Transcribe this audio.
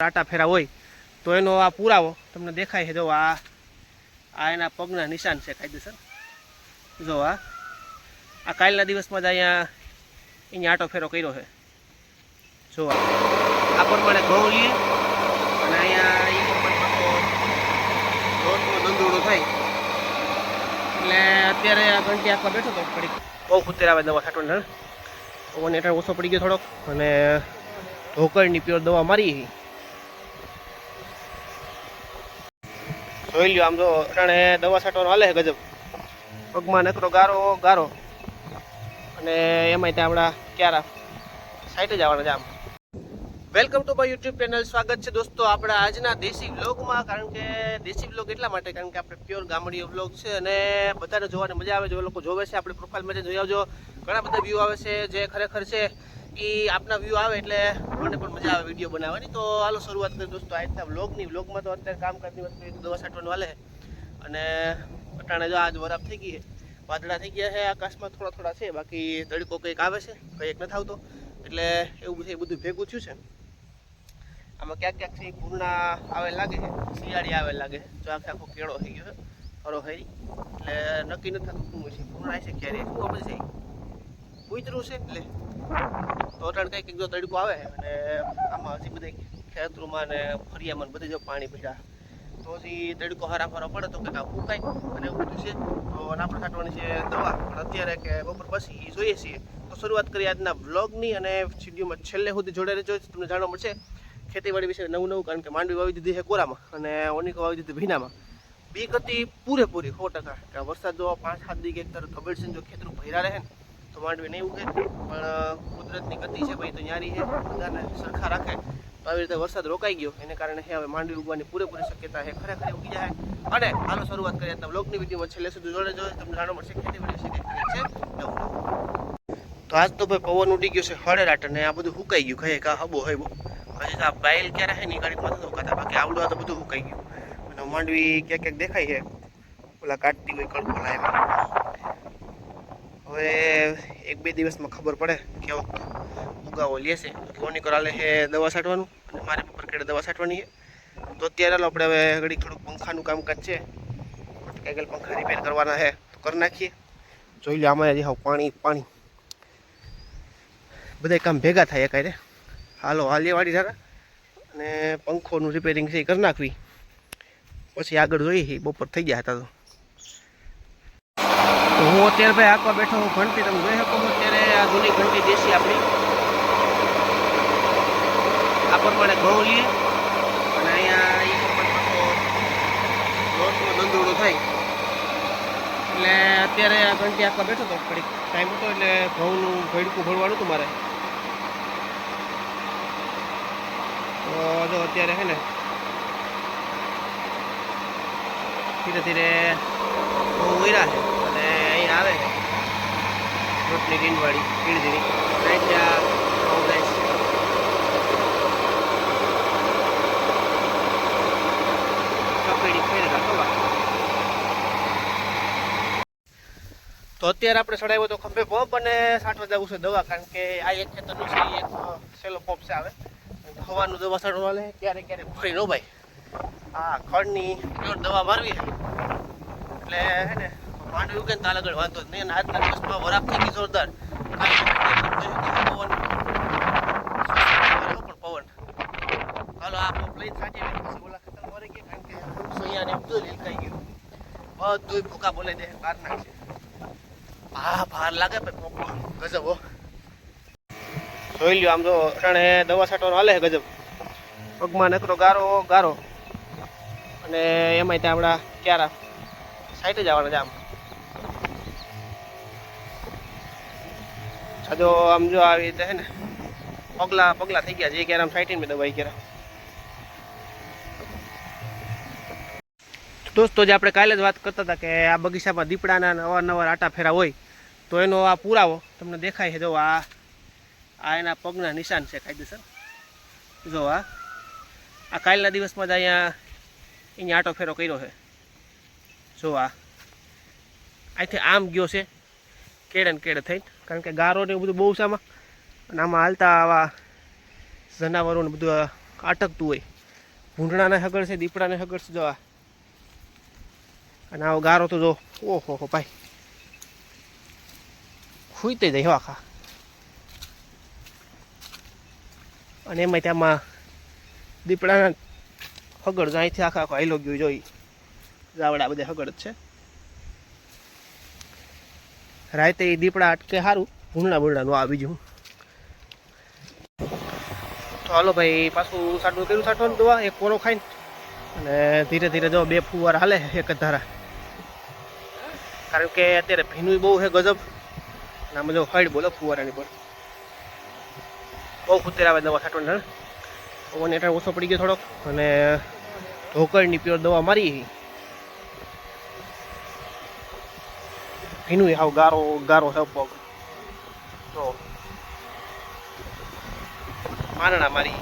આટા ફેરા હોય તો એનો આ પુરાવો તમને દેખાય છે. જો આ એના પગના નિશાન છે કાયદેસર. જો આ કાલના દિવસમાં જ અહીંયા આટો ફેરો કર્યો છે. જો આ પ્રમાણે ઘઉં લઈએ અને અહીંયા રોટનો દંદોડો થાય એટલે અત્યારે આ ઘંટી આખવા બેઠો તો પડી બહુ કુતેર આવે દવા છાંટવાની. પવન એટલે ઓછો પડી ગયો થોડોક અને ઢોકળની પ્યોર દવા મારી. જોઈ લ્યો આમ તો અટાણે દવા છાંટવાનો હાલે ગજબ. પગમાં નકરો ગારો અને એમાંય ત્યાં આપણા ક્યારા સાઈડ જ આવવાના છે. આમ welcome to my YouTube channel. સ્વાગત છે દોસ્તો આપણા આજના દેશી વ્લોગમાં. કારણ કે દેશી વ્લોગ એટલા માટે કારણ કે આપણે પ્યોર ગામડીયો વ્લોગ છે અને બધાને જોવાની મજા આવે. જો લોકો જોવે છે આપણી પ્રોફાઇલમાં જોઈ આવજો. ઘણા બધા વ્યૂ આવે છે જે ખરેખર છે એ આપના વ્યૂ આવે એટલે મને પણ મજા આવે વિડીયો બનાવવાની. તો હાલો શરૂઆત કરીએ દોસ્તો આજના વ્લોગમાં. તો અત્યારે કામકાજની વસ્તુ દવા છાંટવાનું હાલે અને અટાણે જો આજ વરાપ થઈ ગઈ છે, વાદળા થઈ ગયા છે, આકાશમાં થોડા છે, બાકી તડકો કંઈક આવે છે, કંઈક નથી આવતો. એટલે એવું છે, બધું ભેગું થયું છે. આમાં ક્યાંક છે પૂર્ણા આવેલ લાગે છે, શિયાળી આવેલ લાગે છે. જો આખો કેળો થઈ ગયો છે હરો હરી. એટલે નક્કી નથી થતું શું છે, પૂર્ણા છે ક્યારે શું આપણે છે કૂતરું છે. એટલે તો અટાણ કંઈક જો તડકો આવે અને આમાં હજી બધા ખેતરોમાં ને ફરિયામાં બધે જો પાણી ભર્યા તો હજી તડકો હારાફારો પડે તો કંઈક ફૂંકાય અને એવું બધું છે. તો આપણે છાંટવાની છે દવા, પણ અત્યારે કે બપોર પછી એ જોઈએ છીએ. તો શરૂઆત કરીએ આજના વ્લોગની અને વિડીયોમાં છેલ્લે સુધી જોડે રહેજો. તમને જાણવા મળશે ખેતીવાડી વિશે નવું. કારણ કે માંડવી વાવી દીધી છે કોરામાં અને ઓનિકો વાવી દીધી ભીનામાં. બીક હતી પૂરેપૂરી 100% કે વરસાદ જો 5-7 દી એક તરફ ખબર છે જો ખેતરું ભર્યા રહે ને તો માંડવી નહીં ઉગે. પણ કુદરતની ગતિ છે ભાઈ, તો ન્યારી છે, બધાને સરખા રાખે. તો આવી રીતે વરસાદ રોકાઈ ગયો એને કારણે હવે માંડવી ઉગવાની પૂરેપૂરી શક્યતા છે. ખરેખર ઉગી જાય. અને હાલો શરૂઆત કરીએ તો વ્લોગની વિડીયોમાં છેલ્લે સુધી જોડે જોઈએ. તમને જાણવા મળશે ખેતીવાડી વિશે કંઈક છે નવું. તો આજ તો ભાઈ પવન ઉડી ગયો છે હળેરાટ અને આ બધું સુકાઈ ગયું. ખાઈ કા હબો હોય હજી આ બાઈલ ક્યારે છે ને એ ગાડીમાં નથી રોકાતા, બાકી આવડું આ તો બધું સુકાઈ ગયું. અને માંડવી ક્યાંક દેખાય છે ઓલા કાઢતી હોય કડકો લાવે. હવે 1-2 દિવસમાં ખબર પડે કેવો ઉગાવો લેશે. કોની કરાલે છે દવા છાંટવાનું અને મારે બપોર કેડે દવા છાંટવાની છે. તો અત્યારે હાલો આપણે હવે ઘડી થોડુંક પંખાનું કામકાજ છે, કાંઈક પંખા રિપેર કરવાના છે તો કરી નાખીએ. જોઈ લો આમાં હજી પાણી બધા કામ ભેગા થાય કાંઈ. હાલો હાલીએ વાળી સારા અને પંખોનું રિપેરિંગ છે એ કરી નાખવી, પછી આગળ જોઈએ. બપોર થઈ ગયા હતા તો હું અત્યારે ભાઈ આંકવા બેઠો હું ઘંટી. તમે જોઈ શકો અત્યારે આ જૂની ઘંટી દેશી આપણી. આ પ્રમાણે ઘઉં લઈએ અને અહીંયા રોટનો દંદોડો થાય એટલે અત્યારે આ ઘંટી આંકવા બેઠો હતો. ઘડીક ટાઈમ હતો એટલે ઘઉંનું ભેડકું ભરવાનું હતું મારે. તો જો અત્યારે છે ને ધીરે ધીરે ઘઉં ઉયરા છે અને અહીં આવે છે રોટની ટીનવાળી ઝીણી ત્યાં ઘઉં જાય છે. કપેડી ખાઈ રાખો. તો અત્યારે આપણે ચડાવ્યો તો ખંભે પંપ અને છાંટવા જવું છે દવા. કારણ કે આ એક ખેતરનું છે, એક સેલો પંપ છે આવે હવાનું દવા છાંટવા લે ક્યારે ભરી નો ભાઈ. હા ખડની પ્યોર દવા મારવી એટલે હે ને માંડવી ઉગે ને તાલ આગળ વાંધો જ નહીં. અને આજના દિવસમાં વરાપ થઈ ગઈ જોરદાર. પવન હાલો આ પંપ લઈને છાંટીએ પછી ઓલા ખેતર મરી ગયા. કારણ કે સોયા ને બધું લીલકાઈ ગયું, બધું ભૂકા બોલે દે બહાર નાખશે. હા ભાર લાગે ભાઈ પંપમાં ગજબ હો. જોઈ લ્યો આમ તો અટાણે દવા છાંટવાનું હાલે ગજબ. પગમાં નકરો ગારો અને એમાંય ત્યાં આપણા ક્યારા સાઈડ જ આવવાના છે. આમ જો આમ જો આવી રીતે છે ને પગલા થઈ ગયા. જે ક્યારે આમ સાઈડ મેં દવાઈ ક્યારે દોસ્તો જે આપણે કાલે જ વાત કરતા હતા કે આ બગીચામાં દીપડાના અવારનવાર આટા ફેરા હોય તો એનો આ પુરાવો તમને દેખાય છે. જો આ એના પગના નિશાન છે કાયદેસર. જો આ કાલના દિવસમાં જ અહીંયા આટો ફેરો કર્યો છે. જો અહીંથી આમ ગયો છે કેડે ને કેડે થઈને. કારણ કે ગારો ને એવું બધું બહુ છે આમાં અને આમાં હાલતા આવા જનાવરોને બધું અટકતું હોય ભૂંડણાને હગડ છે, દીપડાને હગડ છે. જો આ અને આવો ગારો તો જો ઓહો હો ભાઈ ખૂઈતે જાય આખા. અને એમાં ત્યાંમાં દીપડાના હગડ અહીંથી આખા આખો હાઈલો ગયો જોઈ. જાવડા બધા હગડ જ છે. રાતે એ દીપડા અટકે સારું, ભૂંડણા ભૂંડણાનું આ બીજું. તો હાલો ભાઈ પાછું સાટું કર્યું સાટવાનું દવા એક પોરો ખાઈને અને ધીરે ધીરે જો 2 ફુવાર હાલે એક જ ધારા. કારણ કે અત્યારે ભીનું બહુ છે ગજબ. અને આમાં જો ફાઈડ બોલો ફુવારાની પર બહુ કુતેર આવે દવા છાંટવાની. પવન એટલે ઓછો પડી ગયો થોડોક અને ઢોકળની પ્યોર દવા મારી. ભીનું હાવ ગારો ગારો છે પગ તો મારણા મારી.